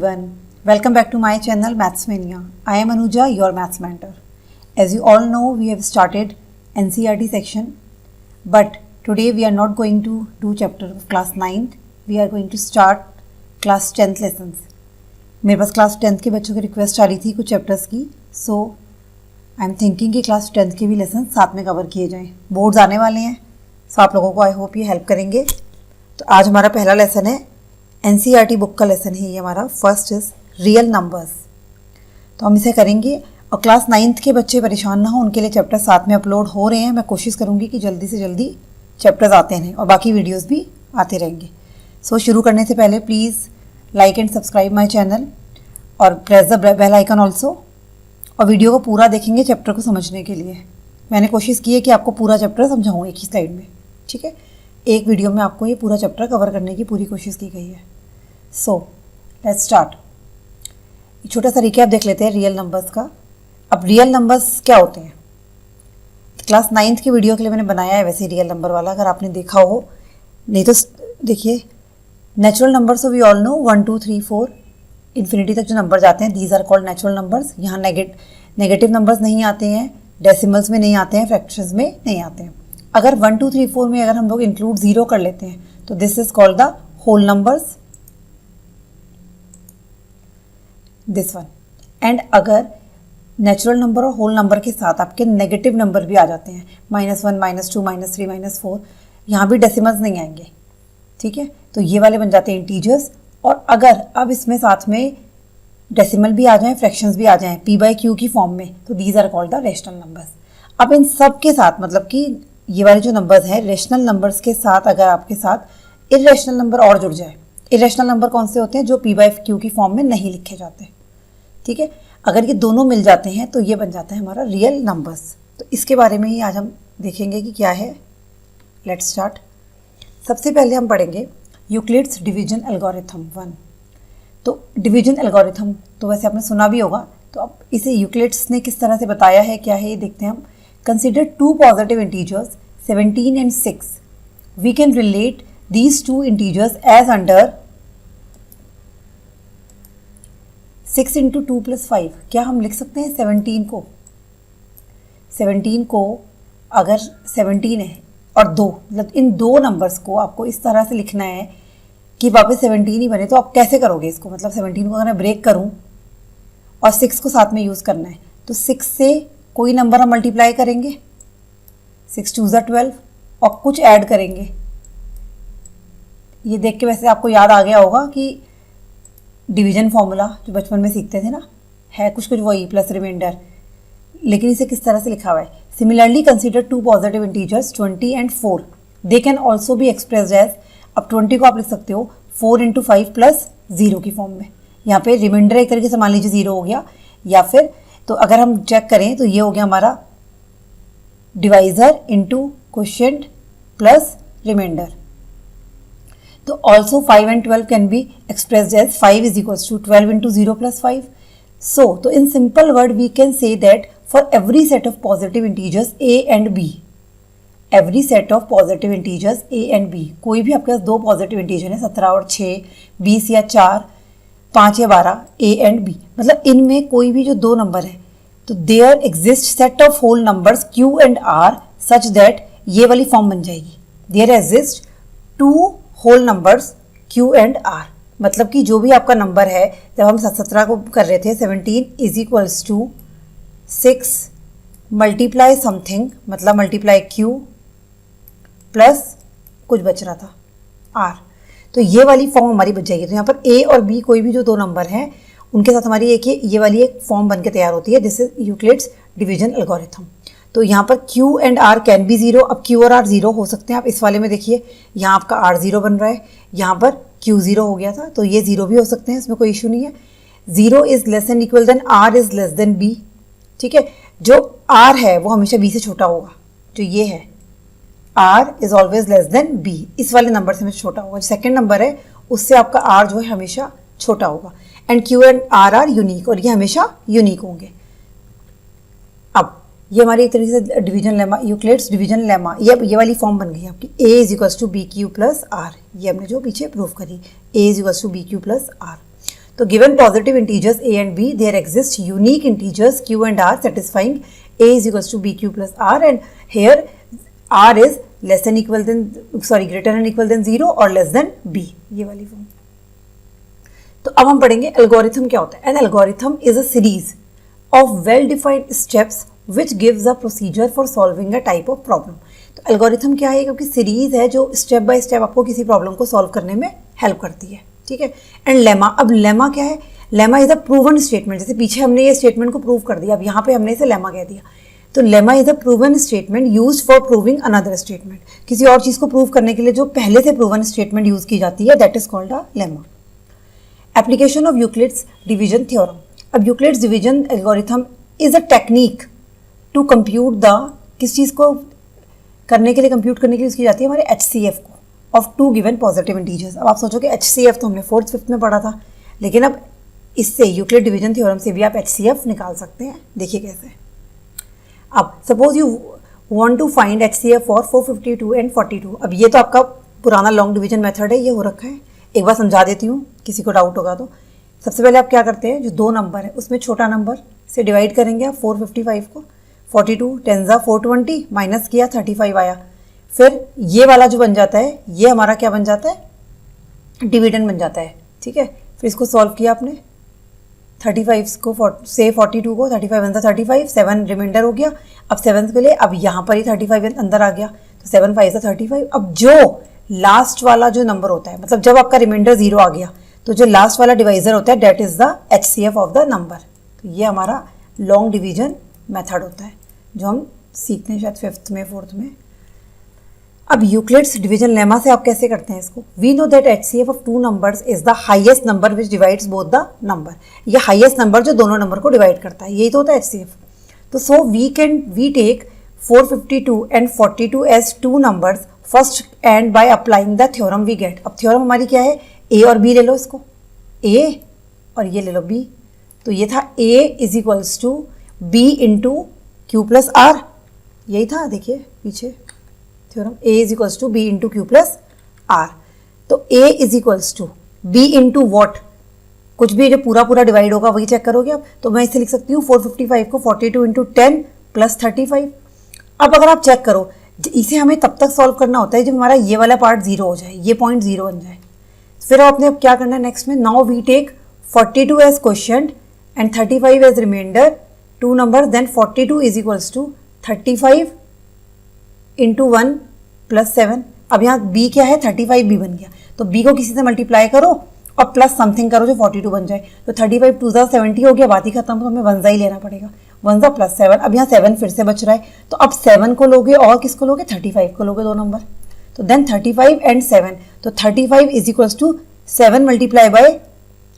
everyone. Welcome back to my channel Maths Mania. I am Anuja, your maths mentor. As you all know, we have started NCERT section, but today we are not going to do chapter of class 9th. We are going to start class 10th lessons. मेरे पास class 10th के बच्चों की request आ रही थी कुछ chapters की, सो I am thinking कि class 10th के भी लेसन साथ में कवर किए जाएं. बोर्ड्स आने वाले हैं, सो आप लोगों को आई होप ये हेल्प करेंगे. तो आज हमारा पहला लेसन है, NCERT बुक का लेसन है ये हमारा. First is real numbers. तो हम इसे करेंगे और क्लास 9th के बच्चे परेशान ना हो, उनके लिए चैप्टर साथ में अपलोड हो रहे हैं. मैं कोशिश करूँगी कि जल्दी से जल्दी चैप्टर्स आते रहें और बाकी वीडियोज़ भी आते रहेंगे. सो शुरू करने से पहले please like and subscribe my channel और press the bell icon also. और वीडियो को पूरा देखेंगे चैप्टर को समझने के लिए. मैंने कोशिश की है कि आपको पूरा चैप्टर समझाऊँ एक ही स्लाइड में, ठीक है. एक वीडियो में आपको ये पूरा चैप्टर कवर करने की पूरी कोशिश की गई है. So let's start. छोटा सा रिकैप देख लेते हैं रियल नंबर्स का. अब रियल नंबर्स क्या होते हैं, क्लास 9th के वीडियो के लिए मैंने बनाया है वैसे रियल नंबर वाला, अगर आपने देखा हो. नहीं तो देखिए, natural numbers we all know 1 2 3 4 infinity तक जो नंबर जाते हैं, these are called natural numbers. यहाँ नेगेटिव नंबर्स नहीं आते हैं, डेसिमल्स में नहीं आते हैं, फ्रैक्शंस में नहीं आते हैं. अगर 1 2 3 4 में अगर हम लोग इंक्लूड 0 कर लेते हैं तो this is called the whole numbers, this one. And अगर नेचुरल नंबर और होल नंबर के साथ आपके नेगेटिव नंबर भी आ जाते हैं, -1 -2 -3 -4, यहाँ भी डेसिमल्स नहीं आएंगे, ठीक है. तो ये वाले बन जाते हैं इंटीजर्स. और अगर अब इसमें साथ में डेसिमल भी आ जाएं, फ्रैक्शंस भी आ जाएं p/q की फॉर्म में, तो these are called the rational numbers. अब इन सब के साथ मतलब कि ये वाले जो नंबर्स हैं रेशनल नंबर्स के साथ अगर आपके साथ इरेशनल नंबर और जुड़ जाए. इरेशनल नंबर कौन से होते हैं, जो p/q की फॉर्म में नहीं लिखे जाते, ठीक है. अगर ये दोनों मिल जाते हैं तो ये बन जाता है हमारा रियल नंबर्स. तो इसके बारे में ही आज हम देखेंगे कि क्या है. Let's start. सबसे पहले हम पढ़ेंगे यूक्लिड्स डिवीजन एल्गोरिथम 1. तो डिवीजन एल्गोरिथम तो वैसे आपने सुना भी होगा. तो अब इसे यूक्लिड्स ने किस तरह से बताया है, क्या है, ये देखते हैं हम. Consider 2 positive integers 17 and 6. We can relate these 2 integers as under 6 × 2 + 5. क्या हम लिख सकते हैं 17 को अगर 17 है और 2, मतलब इन दो नंबर्स को आपको इस तरह से लिखना है कि वापस 17 ही बने, तो आप कैसे करोगे इसको. मतलब 17 को अगर मैं ब्रेक करूं और 6 को साथ में यूज़ करना है, तो 6 से कोई नंबर हम मल्टीप्लाई करेंगे, 6 2 = 12 और कुछ ऐड करेंगे. ये देख के वैसे आपको याद आ गया होगा कि डिवीजन फॉर्मूला जो बचपन में सीखते थे ना, है कुछ वही प्लस रिमाइंडर, लेकिन इसे किस तरह से लिखा हुआ है. Similarly consider 2 positive integers 20 and 4. They can also be expressed as, अब 20 को आप लिख सकते हो 4 × 5 + 0 की फॉर्म में. यहाँ पे रिमाइंडर एक तरीके से मान लीजिए 0 हो गया, या फिर तो अगर हम चेक करें तो ये हो गया हमारा divisor into quotient plus remainder. तो also 5 and 12 can be expressed as 5 = 12 × 0 + 5. So, तो in simple word we can say that for every set of positive integers a and b, every set of positive integers a and b, कोई भी आपके पास दो positive integer है 17 और 6, 20 या 4, 5 या 12, a and b, मतलब इनमें कोई भी जो दो नंबर है, तो there exist set of whole numbers q and r such that ये वाली फॉर्म बन जाएगी. There exist 2 whole numbers q and r, मतलब कि जो भी आपका नंबर है, जब हम 17 को कर रहे थे 17 = 6 मल्टीप्लाई समथिंग, मतलब मल्टीप्लाई q प्लस कुछ बच रहा था r, तो ये वाली फॉर्म हमारी बच जाएगी. तो यहाँ पर a और b कोई भी जो दो नंबर हैं उनके साथ हमारी एक ये वाली एक फॉर्म बन के तैयार होती है. This is Euclid's division algorithm. तो यहाँ पर q and r can be 0. अब q और r 0 हो सकते हैं. आप इस वाले में देखिए, यहाँ आपका r 0 बन रहा है, यहाँ पर q 0 हो गया था, तो ये 0 भी हो सकते हैं, इसमें कोई इशू नहीं है. 0 is less than equal than r is less than b, ठीक है. जो r है वो हमेशा b से छोटा होगा, जो ये है r is always less than b, इस वाले नंबर से हमेशा छोटा होगा. जो सेकेंड नंबर है उससे आपका r जो है हमेशा छोटा होगा. And q and r are unique, और ये हमेशा यूनिक होंगे. अब ये हमारी एक तरीके से division lemma, Euclid's division lemma, ये वाली फॉर्म बन गई आपकी. a = bq + r, ये हमने जो पीछे प्रूव करी, a = bq + r. तो given positive integers a and b, there exist unique integers q and r satisfying a is equals to bq plus r, and here r is less than equal than, sorry, greater than equal than 0 और less than b, ये वाली form. तो अब हम पढ़ेंगे algorithm क्या होता है। An algorithm is a series of well defined steps which gives a procedure for solving a type of problem. तो एल्गोरिथम क्या है, क्योंकि सीरीज है जो स्टेप बाय स्टेप आपको किसी प्रॉब्लम को सॉल्व करने में हेल्प करती है, ठीक है। एंड लेमा, अब लेमा क्या है, lemma is a proven statement. जैसे पीछे हमने ये स्टेटमेंट को प्रूव कर दिया, अब यहाँ पे हमने इसे लेमा कह दिया। तो lemma is a proven statement use for proving another statement. किसी और चीज को प्रूव करने के लिए जो पहले से प्रूवन स्टेटमेंट यूज की जाती है, that is called a lemma. Application of Euclid's division theorem. अब Euclid's division algorithm is a technique to compute the, किस चीज को करने के लिए, कंप्यूट करने के लिए यूज की जाती है हमारे HCF को, of two given positive integers. अब आप सोचो कि HCF तो हमने 4th 5th में पढ़ा था, लेकिन अब इससे यूक्लिड डिवीजन थ्योरम से भी आप HCF निकाल सकते हैं। देखिए कैसे। अब suppose you want to find HCF for 452 and 42। अब ये तो आपका पुराना लॉन्ग डिवीजन मेथड है, ये हो रखा है। एक बार समझा देती हूँ, किसी को डाउट होगा तो। सबसे पहले आप क्या करते हैं, जो 2 नंबर है उसमें छोटा नंबर से डिवाइड करेंगे आप 455 को। 42 10 जा 420, माइनस किया 35 आया। फिर ये वाला जो बन जाता है, ये हमारा क्या बन जाता है, डिविडेंड बन जाता है, ठीक है। फिर इसको सॉल्व किया आपने, 35 को से 42 को, 35 1 35, 7 रिमाइंडर हो गया। अब 7th के लिए अब यहाँ पर ही 35 अंदर आ गया, तो 7 5 35। अब जो लास्ट वाला जो नंबर होता है, मतलब जब आपका रिमाइंडर 0 आ गया, तो जो लास्ट वाला डिवाइजर होता है that is the HCF of the number. तो ये हमारा लॉन्ग डिवीजन मेथड होता है, जो हम सीखते हैं शायद 5th में 4th में। अब यूक्लिड्स डिवीजन लेमा से आप कैसे करते हैं इसको। We know that HCF of 2 numbers is the highest number which divides both the number. ये हाईएस्ट नंबर जो दोनों नंबर को डिवाइड करता है, यही तो होता है HCF। तो so we take 452 and 42 as 2 numbers first, and by applying the theorem we get. अब थ्योरम हमारी क्या है, A और B ले लो, इसको A और ये ले लो B। तो ये था A is equals to B into Q plus R, यही था। देखिए पीछे theorem, A is equals to B into Q plus R। तो A is equals to B into what, कुछ भी जो पूरा पूरा डिवाइड होगा वही चेक करोगे आप। तो मैं इसे लिख सकती हूँ 455 को 42 इंटू 10 प्लस 35। अब अगर आप चेक करो, इसे हमें तब तक सॉल्व करना होता है जब हमारा ये वाला पार्ट 0 हो जाए, ये पॉइंट 0 बन जाए। फिर आपने अब क्या करना है नेक्स्ट में, now we take 42 as question and 35 as remainder, 2 number, then 42 is equals to 35 into 1 plus 7। अब यहाँ B क्या है, 35 B बन गया। तो B को किसी से मल्टीप्लाई करो और प्लस समथिंग करो जो 42 बन जाए। तो 35 2 70 हो गया, बात ही खत्म। तो हमें 1 ही लेना पड़ेगा, 1 प्लस 7। अब यहाँ 7 फिर से बच रहा है, तो अब 7 को लोगे और किसको लोगे, 35 को लोगे, 2 नंबर। तो देन 35 एंड 7, तो 35 is equals to 7 multiply by,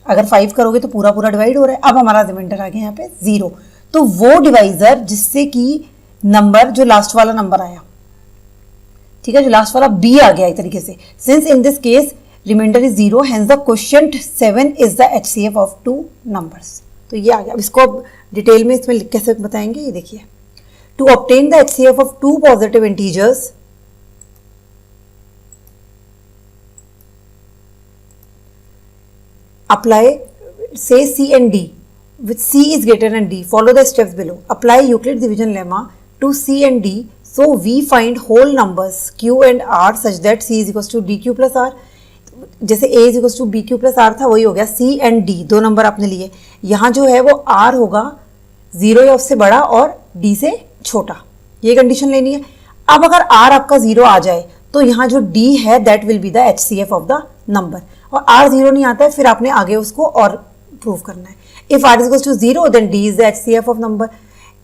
अगर 5 करोगे तो पूरा पूरा डिवाइड हो रहा है। अब हमारा रिमाइंडर आ गया यहाँ पे 0। तो वो डिवाइजर जिससे कि नंबर, जो लास्ट वाला नंबर आया, ठीक है, जो लास्ट वाला B आ गया एक तरीके से, since in this case remainder is 0, hence the quotient 7 is the HCF of 2 numbers. तो ये आ गया। अब इसको अब डिटेल में इसमें कैसे बताएंगे, ये देखिए। To obtain the HCF of 2 positive integers, apply say C and D, which C is greater than D, follow the steps below. Apply Euclid's division lemma to C and D, so we find whole numbers Q and R such that C is equals to DQ plus R. जैसे A is equals to BQ plus R था, वही हो गया C and D, 2 number आपने लिए। यहाँ जो है वो R होगा 0 या उससे बड़ा और D से छोटा, ये कंडीशन लेनी है। अब अगर R आपका 0 आ जाए तो यहाँ जो D है that will be the HCF of the number, और R 0 नहीं आता है, फिर आपने आगे उसको और प्रूव करना है। If R is equals to 0 then D is the HCF of number.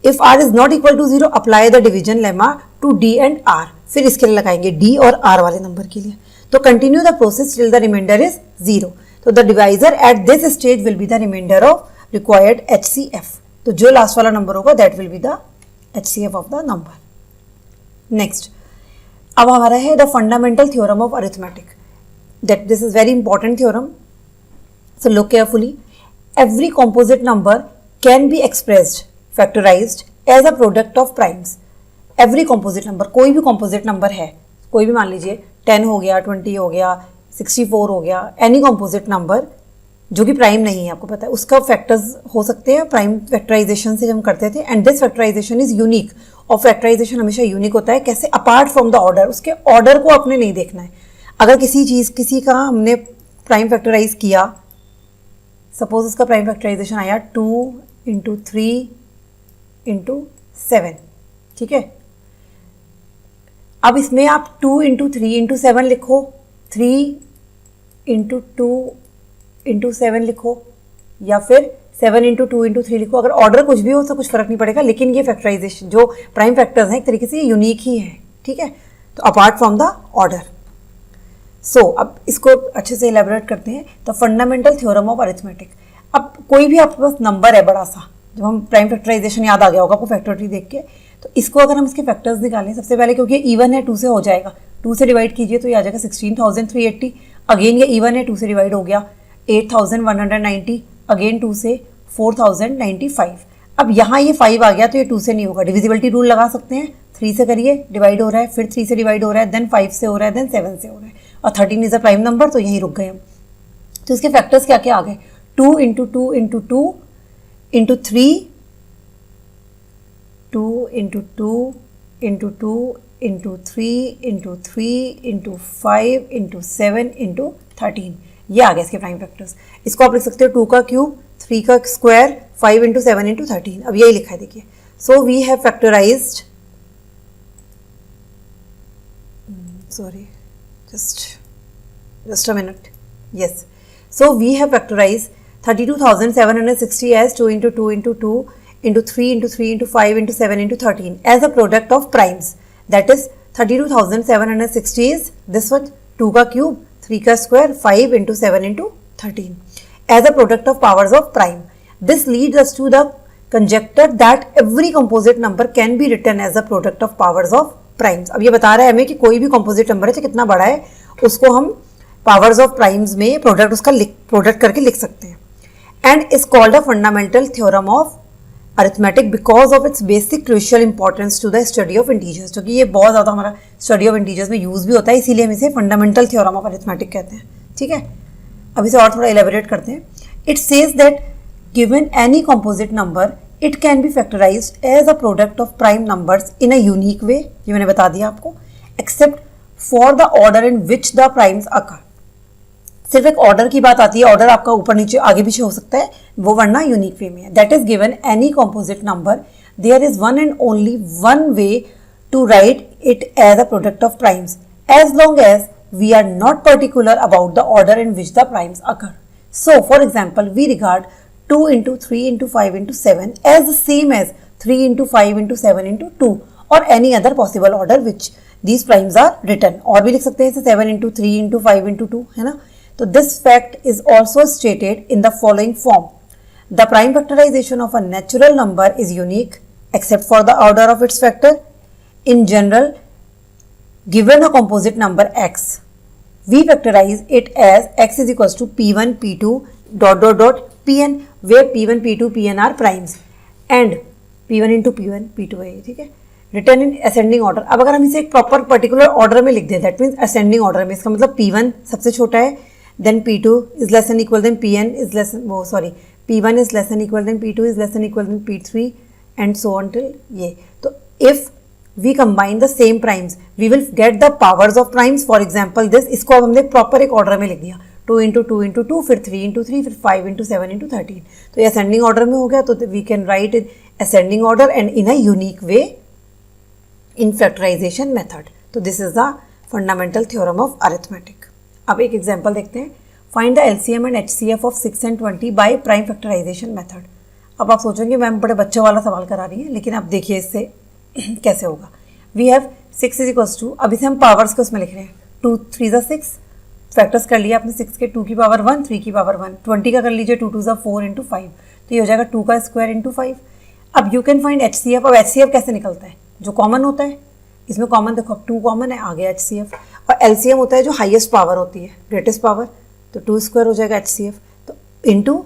If R is not equal to 0, apply the division lemma to D and R. फिर इसके लिए लगाएंगे D और R वाले नंबर के लिए। तो continue the process till the remainder is 0. तो the divisor at this stage will be the remainder of required HCF. तो जो लास्ट वाला नंबर होगा that will be the HCF of the number. Next, अब हमारा है the fundamental theorem of arithmetic. That this is very important theorem. So look carefully. Every composite number can be expressed, factorized as a product of primes. Every composite number, कोई भी composite number है, कोई भी मान लीजिए 10 हो गया, 20 हो गया, 64 हो गया, any composite number जो कि प्राइम नहीं है, आपको पता है उसका फैक्टर्स हो सकते हैं प्राइम फैक्टराइजेशन से जब हम करते थे। And this factorization is unique, और फैक्टराइजेशन हमेशा यूनिक होता है। कैसे? अपार्ट फ्रॉम द ऑर्डर, उसके ऑर्डर को आपने नहीं देखना है। अगर किसी का हमने प्राइम फैक्टराइज किया, सपोज उसका प्राइम फैक्टराइजेशन आया 2 × 3 × 7, ठीक है। अब इसमें आप 2 × 3 × 7 लिखो, 3 × 2 × 7 लिखो, या फिर 7 × 2 × 3 लिखो। अगर ऑर्डर कुछ भी हो तो कुछ फर्क नहीं पड़ेगा, लेकिन ये फैक्टराइजेशन जो प्राइम फैक्टर्स हैं एक तरीके से यूनिक ही है, ठीक है। तो अपार्ट फ्रॉम द ऑर्डर। सो अब इसको अच्छे से इलेबोरेट करते हैं। तो फंडामेंटल थ्योरम ऑफ अरिथमेटिक। अब कोई भी आपके पास नंबर है बड़ा सा, जब हम प्राइम फैक्टराइजेशन याद आ गया होगा आपको फैक्टोरिटी देख के, तो इसको अगर हम इसके फैक्टर्स निकालें, सबसे पहले क्योंकि इवन है 2 से हो जाएगा, 2 से डिवाइड कीजिए तो ये आ जाएगा 16,380। अगेन ये इवन है 2 से डिवाइड हो गया 8,190, अगेन 2 से 4,095। अब यहाँ ये 5 आ गया तो ये 2 से नहीं होगा, डिविजिबिलिटी रूल लगा सकते हैं, 3 से करिए, डिवाइड हो रहा है, फिर 3 से डिवाइड हो रहा है, देन 5 से हो रहा है, देन 7 से हो रहा है, और 13 इज अ प्राइम नंबर, तो यहीं रुक गए हम। तो इसके फैक्टर्स क्या क्या आ गए? 2 × 2 × 2 × 3, 2 × 2 × 2 × 3 × 3 × 5 × 7 × 13, ये आ गया इसके प्राइम फैक्टर्स। इसको आप लिख सकते हो 2 का क्यूब, 3 का स्क्वायर, 5 × 7 × 13। अब यही लिखा है देखिए। So we have factorized, sorry, just a minute. Yes, so we have factorized 32,760 as 2 × 2 × 2 × 3 × 3 × 5 × 7 × 13 as a product of primes. That is 32,760 is this one, 2 का cube, 3 का square, 5 × 7 × 13 as a product of powers of prime. This leads us to the conjecture that every composite number can be written as a product of powers of primes. अब ये बता रहा है हमें कि कोई भी कॉम्पोजिट नंबर है, चाहे कितना बड़ा है, उसको हम पावर्स ऑफ प्राइम्स में प्रोडक्ट उसका प्रोडक्ट करके लिख सकते हैं। And is called a fundamental theorem of arithmetic because of its basic crucial importance to the study of integers. क्योंकि ये बहुत ज़्यादा हमारा स्टडी ऑफ इंटीजर्स में यूज भी होता है, इसीलिए हम इसे फंडामेंटल थ्योरम ऑफ अरिथमेटिक कहते हैं, ठीक है। अब इसे और थोड़ा इलेबोरेट करते हैं। It says that given any composite number it can be factorized as a product of prime numbers in a unique way, ये मैंने बता दिया आपको, except for the order in which the primes occur। सिर्फ एक order की बात आती है, ऑर्डर आपका ऊपर नीचे आगे पीछे हो सकता है, वो वरना यूनिक वे में है। That is given any composite number, there is one and only one way to write it as a product of primes as long as we are not particular about the order in which the primes occur. So, for example, we regard 2 × 3 × 5 × 7 as the same as 3 × 5 × 7 × 2 or any other possible order which these primes are written. और भी लिख सकते हैं, 7 × 3 × 5 × 2, है ना। तो this fact is also stated in the following form. The prime factorization of a natural number is unique except for the order of its factor. In general, given a composite number x, we factorize it as x is equals to p1 p2 dot dot dot pn, where p1 p2 pn are primes and p1 into p1 p2 है, ठीक है, written in ascending order. अब अगर हम इसे एक proper particular order में लिख दें, दैट मीन्स असेंडिंग ऑर्डर में, इसका मतलब p1 सबसे छोटा है, then p2 is less and equal than pn is less, वो sorry p1 is less and equal than p2 is less and equal than p3 and so on till ये. तो if we combine the same primes, we will get the powers of primes. For example, this, इसको अब हमने proper एक order में लिख दिया, 2 × 2 × 2, फिर 3 × 3, फिर 5 × 7 × 13. तो ये असेंडिंग ऑर्डर में हो गया, तो we can write in ascending order and in a unique way in factorization method. तो this is the fundamental theorem of arithmetic. अब एक एग्जाम्पल देखते हैं. Find the LCM and HCF of 6 and 20 by prime factorization method. अब आप सोचेंगे ma'am बड़े बच्चों वाला सवाल करा रही है, लेकिन आप देखिए इससे कैसे होगा. We have 6 is equals to, अब इसे हम पावर्स के उसमें लिख रहे हैं, 2 3 6 फैक्टर्स कर लिया आपने 6 के, 2 की पावर 1, 3 की पावर 1, 20 का कर लीजिए 2 2 4 × 5, तो ये हो जाएगा 2 का स्क्वायर × 5. अब यू कैन फाइंड HCF. अब HCF कैसे निकलता है, जो कॉमन होता है, इसमें कॉमन देखो, अब 2 कॉमन है, आ गया HCF. और LCM होता है जो हाइएस्ट पावर होती है, ग्रेटेस्ट पावर, तो 2 स्क्वायर हो जाएगा HCF, तो into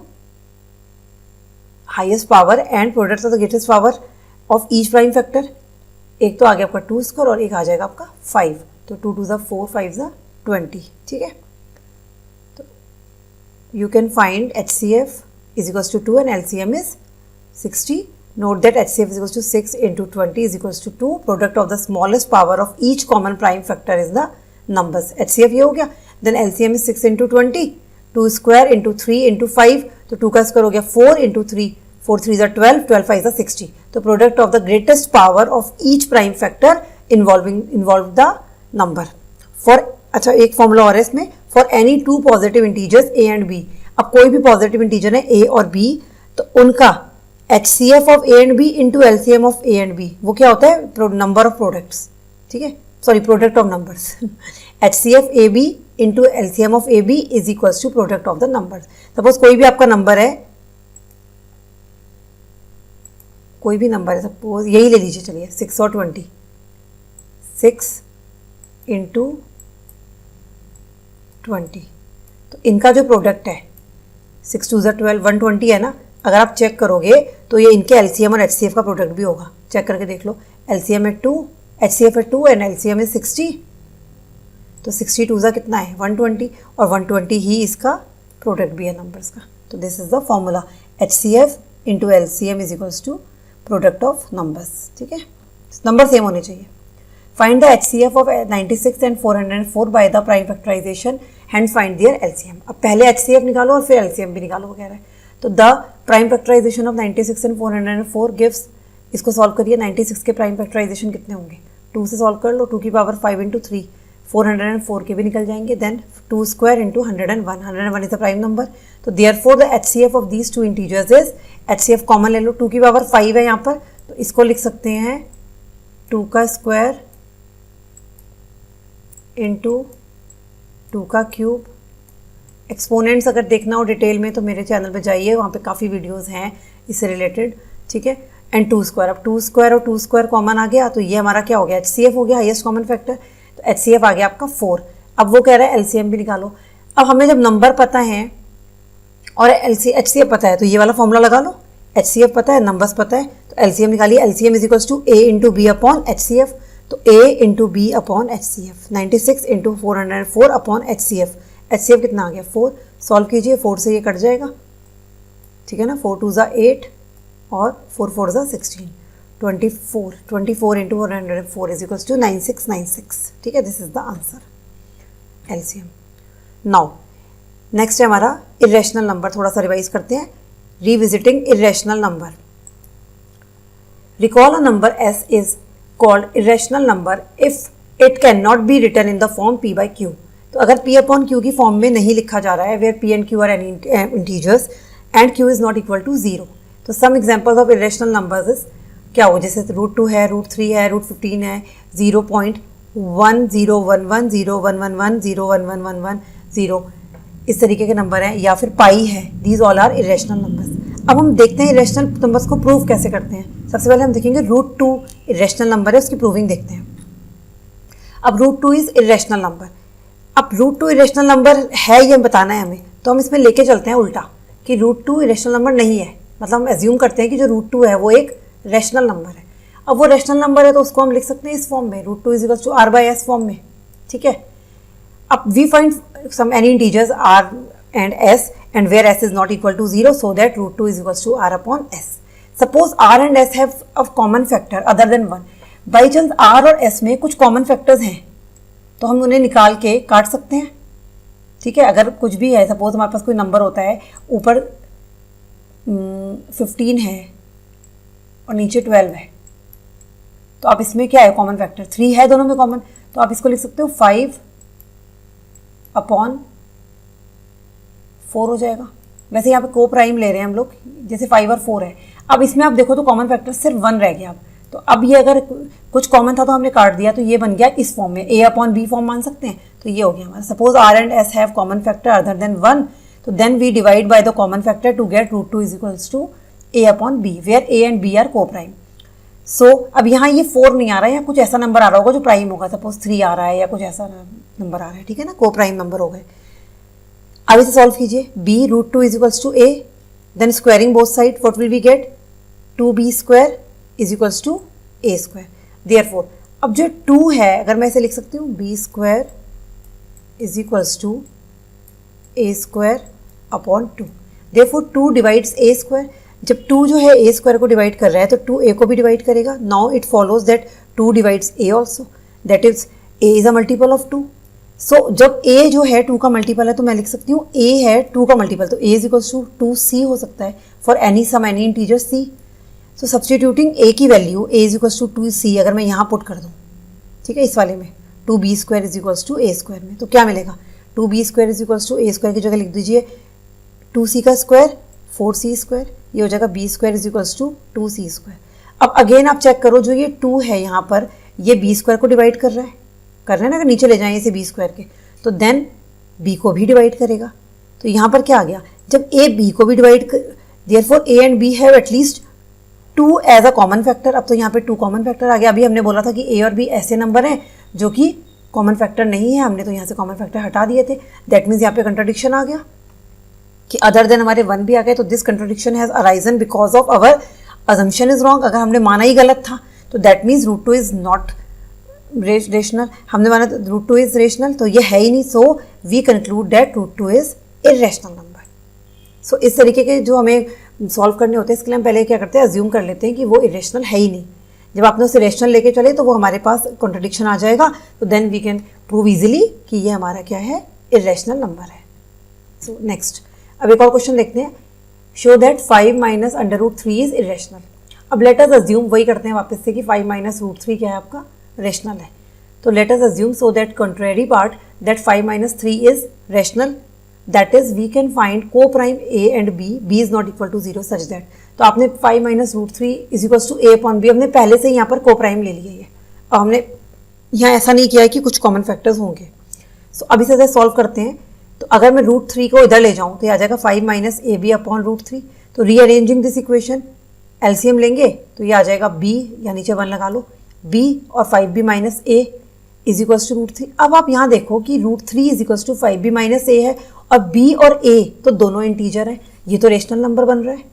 highest power and product of the greatest power of each prime factor. एक तो आ गया आपका 2 स्क्वायर और एक आ जाएगा आपका 5, तो 2 2 4 5 20, ठीक है. तो you can find HCF is equals to 2 and LCM is 60. Note that HCF is equals to 6 into 20 is equals to 2. Product of the smallest power of each common prime factor is the numbers. HCF ये हो गया. Then LCM is 6 into 20. 2 square into 3 into 5. तो 2 का square हो गया 4 into 3. 4 3 is 12. 12 5 is 60. तो product of the greatest power of each prime factor involve the number. For अच्छा एक फॉर्मूला और है इसमें. For any two positive integers a and b. अब कोई भी पॉजिटिव इंटीजर है a और b तो उनका HCF of a and b into LCM of a and b वो क्या होता है? Number of products. ठीक है, sorry product of numbers. HCF AB into LCM of AB is equals to product of the numbers. Suppose कोई भी आपका number है, कोई भी नंबर है, सपोज यही ले लीजिए, चलिए 6 और 20. 6 इंटू 20 तो इनका जो प्रोडक्ट है 6 2 12 120 है ना. अगर आप चेक करोगे तो ये इनके LCM और HCF का प्रोडक्ट भी होगा. चेक करके देख लो. LCM है 2, HCF है 2 एंड LCM है 60. तो 60 2 कितना है? 120 और 120 ही इसका प्रोडक्ट भी है नंबर्स का. तो this is the formula. HCF into LCM is equals to product of numbers. ठीक है, नंबर सेम होने चाहिए. Find the HCF of 96 and 404 by the prime factorization, hence find their LCM. अब पहले HCF निकालो और फिर LCM भी निकालो वगैरह है. तो the prime factorization of 96 and 404 gives, इसको सॉल्व करिए. 96 के प्राइम फैक्टराइजेशन कितने होंगे? 2 से सॉल्व कर लो. 2 की पावर 5 इंटू 3. 404 के भी निकल जाएंगे. Then 2 square into 101. 101 is the prime number. तो therefore the HCF of these two integers is, HCF common ले लो. 2 की पावर 5 है यहाँ पर, तो इसको लिख सकते हैं 2 का स्क्वायर इंटू 2 का क्यूब. एक्सपोनेंट्स अगर देखना हो डिटेल में तो मेरे चैनल पे जाइए, वहाँ पे काफ़ी वीडियोस हैं इससे रिलेटेड. ठीक है, एंड 2 स्क्वायर. अब 2 स्क्वायर और 2 स्क्वायर कॉमन आ गया तो ये हमारा क्या हो गया? HCF हो गया, हाईएस्ट कॉमन फैक्टर. तो HCF आ गया आपका 4. अब वो कह रहा है LCM भी निकालो. अब हमें जब नंबर पता है और HCF पता है तो ये वाला फॉर्मूला लगा लो. HCF पता है, नंबर्स पता है, तो LCM निकालिए. LCM is equals to A into B upon HCF. तो A into B upon HCF. 96 into 404 upon HCF. HCF कितना आ गया? 4. सॉल्व कीजिए, 4 से ये कट जाएगा. ठीक है ना. 4 2 ज़ा 8 और 4 4 ज़ा 16. 24 इंटू 404 इज इक्वल्स टू 9696. ठीक है, this is the answer LCM. Now next है हमारा इरेशनल नंबर. थोड़ा सा रिवाइज करते हैं. Revisiting irrational number. Recall a number S is called irrational number if it cannot be written in the form P by Q. तो अगर P upon Q की form में नहीं लिखा जा रहा है, where P and Q are any integers and Q is not equal to 0. तो some examples of irrational numbers is क्या हो, जैसे √2 है, √3 है, √15 है, 0.1011 0111 01111 0 इस तरीके के नंबर हैं, या फिर पाई है. These all are irrational numbers. अब हम देखते हैं इरेशनल नंबर्स को प्रूव कैसे करते हैं. सबसे पहले हम देखेंगे √2 इरेशनल नंबर है, उसकी प्रूविंग देखते हैं. अब √2 इज इरेशनल नंबर. अब √2 इरेशनल नंबर है ये बताना है हमें, तो हम इसमें लेके चलते हैं उल्टा कि √2 इरेशनल नंबर नहीं है. मतलब हम एज्यूम करते हैं कि जो √2 है वो एक रैशनल नंबर है. अब वो रैशनल नंबर है तो उसको हम लिख सकते हैं इस फॉर्म में, √2 is equal to r/s form में. ठीक है. अब we find some any integers r and s and where s is not equal to 0 so that √2 is equal to r upon s. Suppose r and s have a common factor other than 1. By chance r और s में कुछ common factors हैं तो हम उन्हें निकाल के काट सकते हैं. ठीक है. अगर कुछ भी है, सपोज हमारे पास कोई नंबर होता है, ऊपर 15 है और नीचे 12 है, तो आप इसमें क्या है कॉमन फैक्टर? 3 है दोनों में कॉमन, तो आप इसको लिख सकते हो 5 अपॉन 4 हो जाएगा. वैसे यहाँ पे को प्राइम ले रहे हैं हम लोग, जैसे 5 और 4 है. अब इसमें आप देखो तो कॉमन फैक्टर सिर्फ 1 रह गया. तो अब ये अगर कुछ कॉमन था तो हमने काट दिया, तो ये बन गया इस फॉर्म में, a अपॉन बी फॉर्म मान सकते हैं. तो ये हो गया हमारा. Suppose r and s have common factor other than 1, तो then we divide by the common factor to get √2 is equals to a upon b, where a and b are coprime. So अब यहाँ ये 4 नहीं आ रहा है, या कुछ ऐसा नंबर आ रहा होगा जो प्राइम होगा. सपोज 3 आ रहा है या कुछ ऐसा नंबर आ रहा है. ठीक है ना, को प्राइम नंबर हो गए. अब इसे सॉल्व कीजिए. b √2 is equals to a, then squaring both side, what will we get? 2b square is equals to a square. Therefore अब जो 2 है, अगर मैं इसे लिख सकती हूँ b square is equals to a square upon 2। Therefore 2 divides A square. जब 2 जो है ए स्क्वायर को डिवाइड कर रहा है तो 2 ए को भी डिवाइड करेगा। Now it follows that 2 divides A also, that is a is a multiple of 2। सो जब a जो है 2 का मल्टीपल है तो मैं लिख सकती हूँ a है 2 का मल्टीपल, तो a is equals to 2c हो सकता है for any some any integer c। So substituting a की value a is equals to 2c अगर मैं यहाँ पुट कर दूँ, ठीक है, इस वाले में 2b square is equals to a square में, तो क्या मिलेगा 2b square is equals to a square की जगह लिख दीजिए 2c का स्क्वायर 4c स्क्वायर, ये हो जाएगा b square is equals to 2c square. अब अगेन आप चेक करो, जो ये 2 है यहाँ पर ये b स्क्वायर को डिवाइड कर रहा है ना, अगर नीचे ले जाएं इसे b स्क्वायर के तो देन b को भी डिवाइड करेगा। तो यहाँ पर क्या आ गया, जब a b को भी डिवाइड कर, therefore a and b have at least 2 as a common factor. अब तो यहाँ पे 2 कॉमन फैक्टर आ गया। अभी हमने बोला था कि a और b ऐसे नंबर हैं जो कि कॉमन फैक्टर नहीं है, हमने तो यहाँ से कॉमन फैक्टर हटा दिए थे। दैट मीन्स यहाँ पे कंट्राडिक्शन आ गया कि अदर देन हमारे 1 भी आ गए। तो this contradiction has arisen because of our assumption is wrong. अगर हमने माना ही गलत था तो that means root 2 is not rational. हमने माना रूट 2 इज रेशनल, तो ये है ही नहीं। So we conclude that root 2 is irrational number. So इस तरीके के जो हमें सॉल्व करने होते हैं, इसके लिए हम पहले क्या करते हैं, अज्यूम कर लेते हैं कि वो इरेशनल है ही नहीं। जब आपने उसे रेशनल लेके चले तो वो हमारे पास कॉन्ट्रडिक्शन आ जाएगा, तो then we can prove easily कि ये हमारा क्या है, इरेशनल नंबर है। सो नेक्स्ट अब एक और क्वेश्चन देखते हैं। Show that 5 minus under root 3 is irrational. अब लेट अस अज्यूम, वही करते हैं वापस से, कि 5 माइनस रूट 3 क्या है आपका, रेशनल है। तो let us assume so that contrary part that 5 minus 3 is rational, that is we can find coprime a and b is not equal to 0 such that. तो आपने 5 minus root 3 is equals to a upon b, हमने पहले से ही यहाँ पर को prime ले लिया है। और हमने यहाँ ऐसा नहीं किया है कि कुछ कॉमन फैक्टर्स होंगे। सो अब इसे सॉल्व करते हैं। तो अगर मैं रूट 3 को इधर ले जाऊँ तो ये आ जाएगा 5 minus A B upon root 3। तो रीअरेंजिंग दिस इक्वेशन एलसीएम लेंगे तो ये आ जाएगा b, या नीचे 1 लगा लो, b और 5b minus a is equals to root 3। अब आप यहाँ देखो कि root 3 is equals to 5b minus a है, और b और a तो दोनों इंटीजर है, ये तो रेशनल नंबर बन रहा है।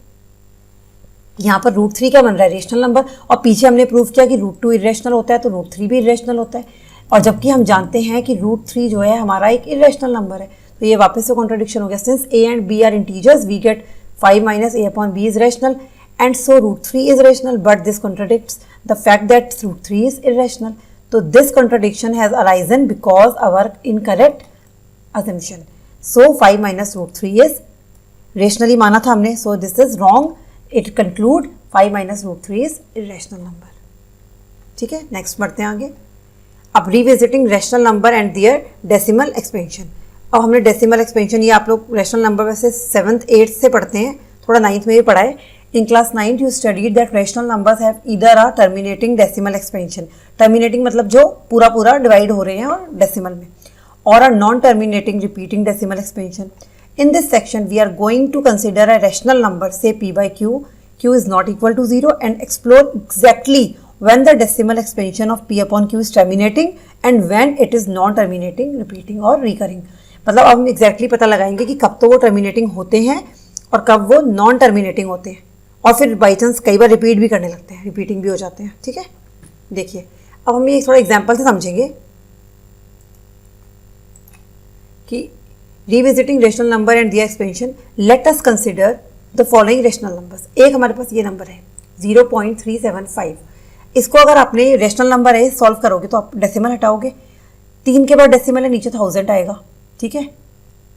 यहाँ पर रूट 3 क्या बन रहा है, रेशनल नंबर। और पीछे हमने प्रूव किया कि रूट 2 इरेशनल होता है, तो रूट 3 भी इरेशनल होता है। और जबकि हम जानते हैं कि रूट 3 जो है हमारा एक इरेशनल नंबर है, तो ये वापस से कॉन्ट्रडिक्शन हो गया। Since a and b are integers we get 5 minus a upon b is rational and so root 3 is rational, but this contradicts the fact that root 3 is irrational. So this contradiction has arisen because our incorrect assumption. So 5 minus root 3 is rationally माना था हमने, so this is wrong. It conclude 5 minus root 3 is irrational number. ठीक है, next बढ़ते हैं आगे। अब revisiting rational number and their decimal expansion. अब हमने डेसिमल एक्सपेंशन, ये आप लोग रैशनल नंबर वैसे 7th 8th से पढ़ते हैं, थोड़ा 9th में भी पढ़ा है। In class 9 you studied that rational numbers have either a terminating decimal expansion, terminating मतलब जो पूरा पूरा डिवाइड हो रहे हैं और डेसिमल में, or a non-terminating repeating decimal expansion. In this section we are going to consider a rational number, say p by q, q is not equal to 0, and explore exactly when the decimal expansion of p upon q is terminating and when it is non-terminating, repeating or recurring. मतलब अब हम exactly पता लगाएंगे कि कब तो वो terminating होते हैं और कब वो non-terminating होते हैं, और फिर बाई चांस कई बार रिपीट भी करने लगते हैं, रिपीटिंग भी हो जाते हैं। ठीक है, देखिए अब हम ये थोड़ा एग्जांपल से समझेंगे कि revisiting rational number and their expansion. Let us consider the following rational numbers. एक हमारे पास ये नंबर है 0.375। इसको अगर आपने रेशनल नंबर है सॉल्व करोगे तो आप डेसिमल हटाओगे, 3 के बाद डेसिमल है, नीचे 1000 आएगा। ठीक है,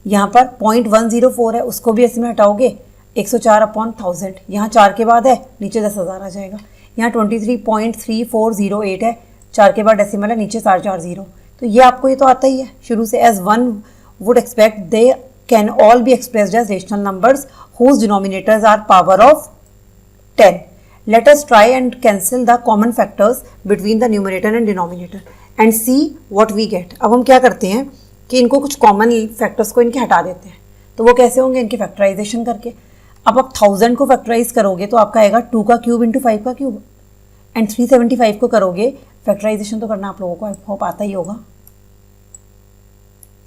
यहाँ पर 0.104 है, उसको भी डेसिमल हटाओगे, 104 अपॉन 1000, यहाँ 4 के बाद है, नीचे 10,000 आ जाएगा। यहाँ 23.3408 है, 4 के बाद डेसिमल है, नीचे 440। तो ये आपको ये तो आता ही है शुरू से। As one would expect they can all be expressed as rational numbers whose denominators are power of 10. Let us try and cancel the common factors between the numerator and denominator and see what we get. अब हम क्या करते हैं कि इनको कुछ common factors को इनके हटा देते हैं। तो वो कैसे होंगे, इनके फैक्टराइजेशन करके। अब आप 1000 को फैक्टराइज करोगे तो आपका आएगा 2 का क्यूब इंटू 5 का क्यूब, एंड 375 को करोगे, फैक्टराइजेशन तो करना आप लोगों को आई होप आता ही होगा,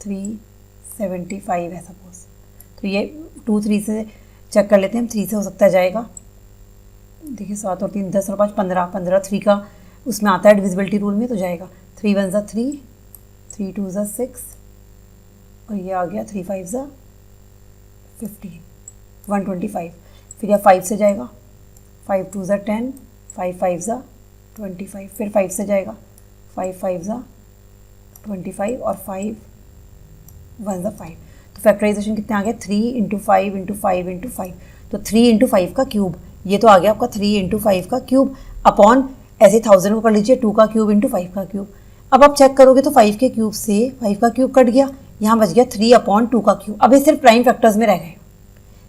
375 है सपोज। तो ये 2 3 से चेक कर लेते हैं, 3 से हो सकता है जाएगा। देखिए 7 और 3 10 और 5 15, 15 3 का उसमें आता है डिविजिबिलिटी रूल में, तो जाएगा 3 1 ज़ा 3, 3 2 ज़ा 6, और ये आ गया 3 5 ज़ा 15, 125, फिर यह 5 से जाएगा, 5 2 ज़ा 10, 5 5 ज़ा 25, फिर 5 से जाएगा, 5 5 ज़ा 25 और 5 1 ज़ा 5। तो फैक्टराइजेशन कितने आ गए, 3 इंटू 5 इंटू 5 इंटू 5, तो 3 इंटू 5 का क्यूब, ये तो आ गया आपका 3 इंटू 5 का क्यूब अपॉन ऐसे 1000 को कर लीजिए 2 का क्यूब इंटू 5 का क्यूब। अब आप चेक करोगे तो 5 के क्यूब से 5 का क्यूब कट गया, यहाँ बच गया 3/2 का क्यूब। अब ये सिर्फ प्राइम फैक्टर्स में रह गए।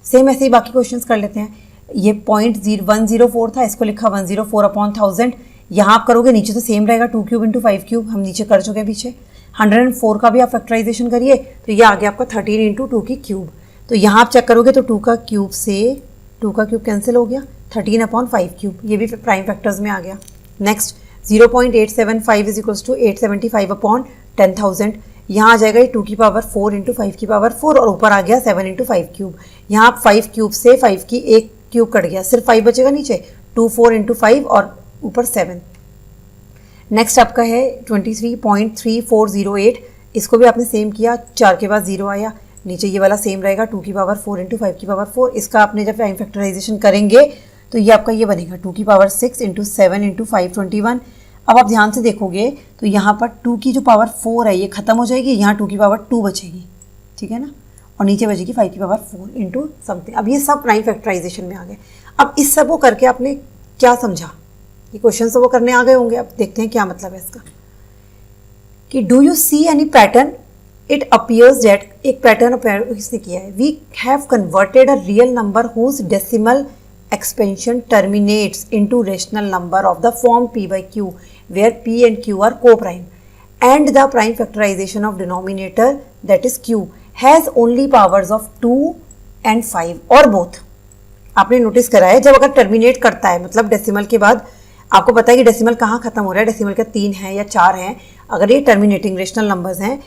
सेम ऐसे ही बाकी क्वेश्चंस कर लेते हैं। ये 0.104 था, इसको लिखा 104/1000। यहाँ आप करोगे नीचे तो सेम रहेगा, 2 क्यूब इंटू 5 क्यूब, हम नीचे कर चुके हैं पीछे। 104 का भी आप फैक्टराइजेशन करिए तो ये आ गया आपका 13 इंटू 2 की क्यूब। तो यहाँ आप चेक करोगे तो 2 का क्यूब से 2 का क्यूब कैंसिल हो गया, 13/5 क्यूब, ये भी प्राइम फैक्टर्स में आ गया। नेक्स्ट 0.875 इज इक्वल्स टू 875/10,000, यहाँ आ जाएगा ये 2 की पावर 4 इंटू 5 की पावर 4 और ऊपर आ गया 7 इंटू 5 क्यूब। यहाँ आप 5 क्यूब से 5 की एक क्यूब कट गया, सिर्फ 5 बचेगा नीचे, 2 4 इंटू 5 और ऊपर 7। नेक्स्ट आपका है 23.3408, इसको भी आपने सेम किया, 4 के बाद 0 आया, नीचे ये वाला सेम रहेगा 2 की पावर 4 इंटू 5 की पावर 4। इसका आपने जब प्राइम फैक्टराइजेशन करेंगे तो ये आपका ये बनेगा 2 की पावर 6 इंटू 7 इंटू 521। अब आप ध्यान से देखोगे तो यहाँ पर 2 की जो पावर 4 है ये खत्म हो जाएगी, यहाँ 2 की पावर 2 बचेगी, ठीक है ना, और नीचे बचेगी 5 की पावर 4 इंटू समथिंग। अब ये सब प्राइम फैक्टराइजेशन में आ गए। अब इस सब को करके आपने क्या समझा, ये क्वेश्चन तो वो करने आ गए होंगे। अब देखते हैं क्या मतलब है इसका, कि do you see any pattern, it appears that, एक पैटर्न इसने किया है, we have converted a real number whose decimal expansion terminates into rational number of the form p by q where p and q are co-prime and the prime factorization of denominator that is q has only powers of 2 and 5 or both। आपने notice करा है जब अगर terminate करता है मतलब decimal के बाद, आपको पता है कि डेसिमल कहाँ खत्म हो रहा है, डेसिमल का 3 है या 4 है, अगर ये टर्मिनेटिंग रेशनल नंबर्स हैं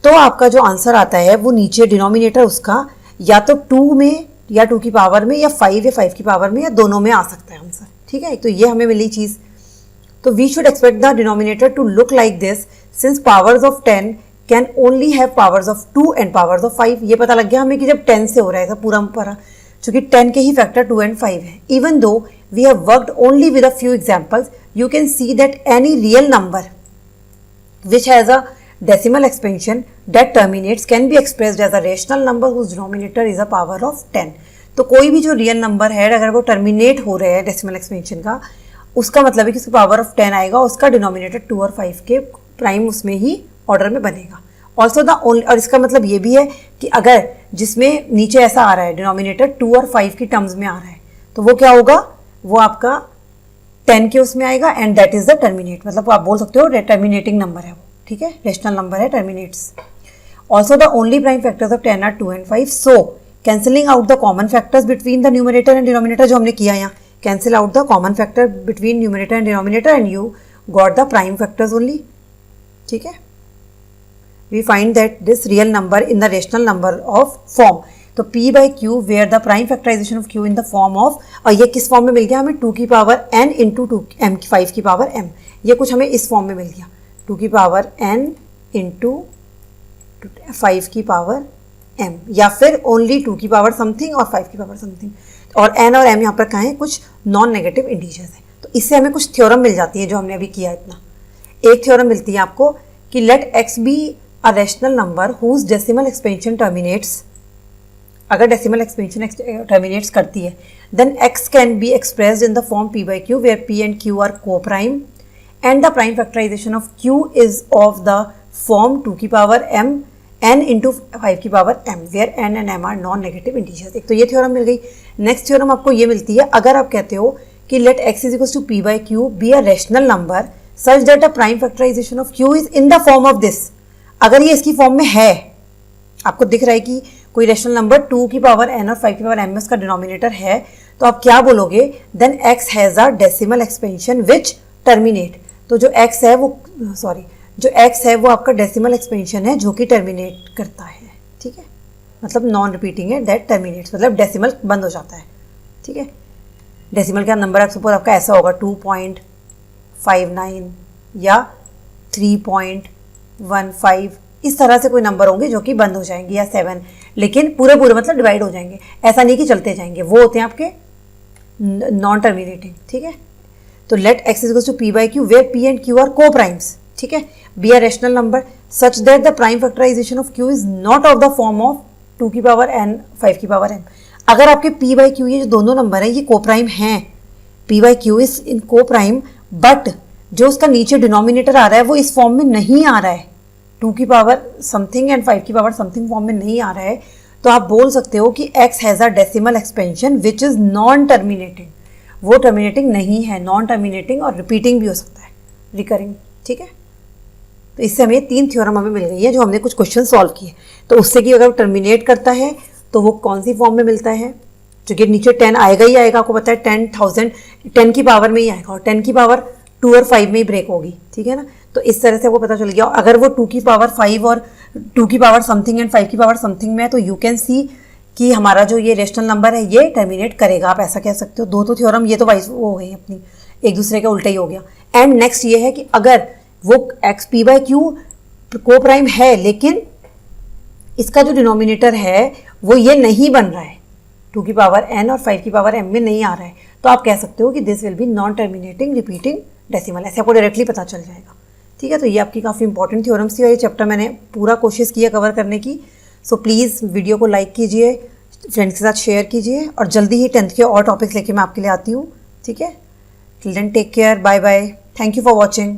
तो आपका जो आंसर आता है वो नीचे डिनोमिनेटर उसका या तो 2 में या 2 की पावर में या 5 या 5 की पावर में या दोनों में आ सकता है आंसर, ठीक है। तो ये हमें मिली चीज़। तो we should expect the denominator to look like this since powers of 10 can only have powers of 2 and powers of 5। ये पता लग गया हमें कि जब 10 से हो रहा है पूरा पूरा, चूंकि 10 के ही फैक्टर 2 एंड 5 है। Even though we have worked only with a few examples, you can see that any real number which has a decimal expansion that terminates can be expressed as a rational number whose denominator is a power of 10। तो कोई भी जो real number है अगर वो terminate हो रहे हैं डेसिमल एक्सपेंशन का, उसका मतलब है कि उसकी पावर ऑफ 10 आएगा, उसका डिनोमिनेटर 2 और 5 के प्राइम उसमें ही ऑर्डर में बनेगा। ऑल्सो द ओनली, और इसका मतलब ये भी है कि अगर जिसमें नीचे ऐसा आ रहा है डिनोमिनेटर 2 और 5 की टर्म्स में आ रहा है तो वो क्या होगा, वो आपका 10 के उसमें आएगा and that is the terminate, मतलब आप बोल सकते हो टर्मिनेटिंग नंबर है वो, ठीक है, रेशनल नंबर है, terminates. Also the only prime factors of 10 are 2 and 5, so cancelling out the common factors between the numerator and denominator, जो हमने किया यहाँ, cancel out the common factor between numerator and denominator and you got the prime factors only, ठीक है। We find that this real number in the rational number of form, तो p by q where the prime factorization of q in the form of, और ये किस form में मिल गया हमें, 2 की पावर n इंटू 2 m की 5 की पावर m, ये कुछ हमें इस फॉर्म में मिल गया, 2 की पावर n इंटू 5 की पावर m, या फिर ओनली 2 की पावर समथिंग और 5 की पावर समथिंग, और n और m यहाँ पर कहाँ हैं, कुछ नॉन नेगेटिव इंटीजर्स हैं। तो इससे हमें कुछ थ्योरम मिल जाती है जो हमने अभी किया इतना। एक थ्योरम मिलती है आपको कि let x be a rational number whose decimal expansion terminates, अगर डेसिमल एक्सपेंशन टर्मिनेट्स करती है then x can be expressed in the form p by q where p and q are coprime and the prime factorization of q is of the form 2 की power m n into 5 की power m where n and m are non-negative integers। एक तो ये theorem मिल गई। Next theorem आपको ये मिलती है अगर आप कहते हो कि let x is equals to p by q be a rational number such that a prime factorization of q is in the form of this। अगर ये इसकी फॉर्म में है, आपको दिख रहा है कि कोई रेशनल नंबर 2 की पावर n और 5 की पावर m उसका डिनोमिनेटर है, तो आप क्या बोलोगे, then x has a decimal expansion which terminate. तो जो x है वो जो x है वो आपका डेसिमल एक्सपेंशन है जो कि टर्मिनेट करता है, ठीक है, मतलब नॉन रिपीटिंग है, दैट टर्मिनेट्स, मतलब डेसिमल बंद हो जाता है, ठीक है। डेसिमल का नंबर सपोज आपका ऐसा होगा 2.59 या 3.15, इस तरह से कोई नंबर होंगे जो कि बंद हो जाएंगे, या 7। लेकिन पूरे पूरे मतलब डिवाइड हो जाएंगे, ऐसा नहीं कि चलते जाएंगे, वो होते हैं आपके नॉन टर्मिनेटिंग, ठीक है। तो let x is to p by q where p and q are coprimes, ठीक है। Be are rational number such that the prime factorization of q is not of the form of 2 की power n 5 की power n। अगर आपके p by Q ये जो दोनों number हैं ये को प्राइम हैं, p by Q is in को प्राइम, बट जो उसका नीचे डिनोमिनेटर आ रहा है वो इस फॉर्म में नहीं आ रहा है, 2 की पावर समथिंग एंड 5 की पावर समथिंग फॉर्म में नहीं आ रहा है, तो आप बोल सकते हो कि x has a decimal expansion which is non terminating. वो टर्मिनेटिंग नहीं है, नॉन टर्मिनेटिंग और रिपीटिंग भी हो सकता है, रिकरिंग, ठीक है। तो इससे हमें 3 थ्योरम हमें मिल गई है जो हमने कुछ क्वेश्चन सॉल्व किए। तो उससे कि अगर टर्मिनेट करता है तो वो कौन सी फॉर्म में मिलता है, जो कि नीचे 10 आएगा ही आएगा, आपको पता है 10,000 10 की पावर में ही आएगा और 10 की पावर 2 और 5 में ही ब्रेक होगी, ठीक है ना। तो इस तरह से आपको पता चल गया। अगर वो 2 की पावर 5 और 2 की पावर समथिंग एंड 5 की पावर समथिंग में है तो यू कैन सी कि हमारा जो ये रेशनल नंबर है ये टर्मिनेट करेगा, आप ऐसा कह सकते हो। दो तो थ्योरम ये तो वाइस वो हो गई अपनी, एक दूसरे का उल्टा ही हो गया। एंड नेक्स्ट ये है कि अगर वो एक्स पी बाई क्यू को प्राइम है लेकिन इसका जो डिनोमिनेटर है वो ये नहीं बन रहा है, 2 की पावर n और 5 की पावर m में नहीं आ रहा है, तो आप कह सकते हो कि this will be non terminating repeating decimal, ऐसे आपको डायरेक्टली पता चल जाएगा, ठीक है। तो ये आपकी काफ़ी इंपॉर्टेंट थ्योरम्स थी और ये चैप्टर मैंने पूरा कोशिश किया कवर करने की। सो प्लीज़ वीडियो को लाइक कीजिए, फ्रेंड्स के साथ शेयर कीजिए और जल्दी ही 10th के और टॉपिक्स लेके मैं आपके लिए आती हूँ, ठीक है। Till then take care, bye bye, thank you for watching.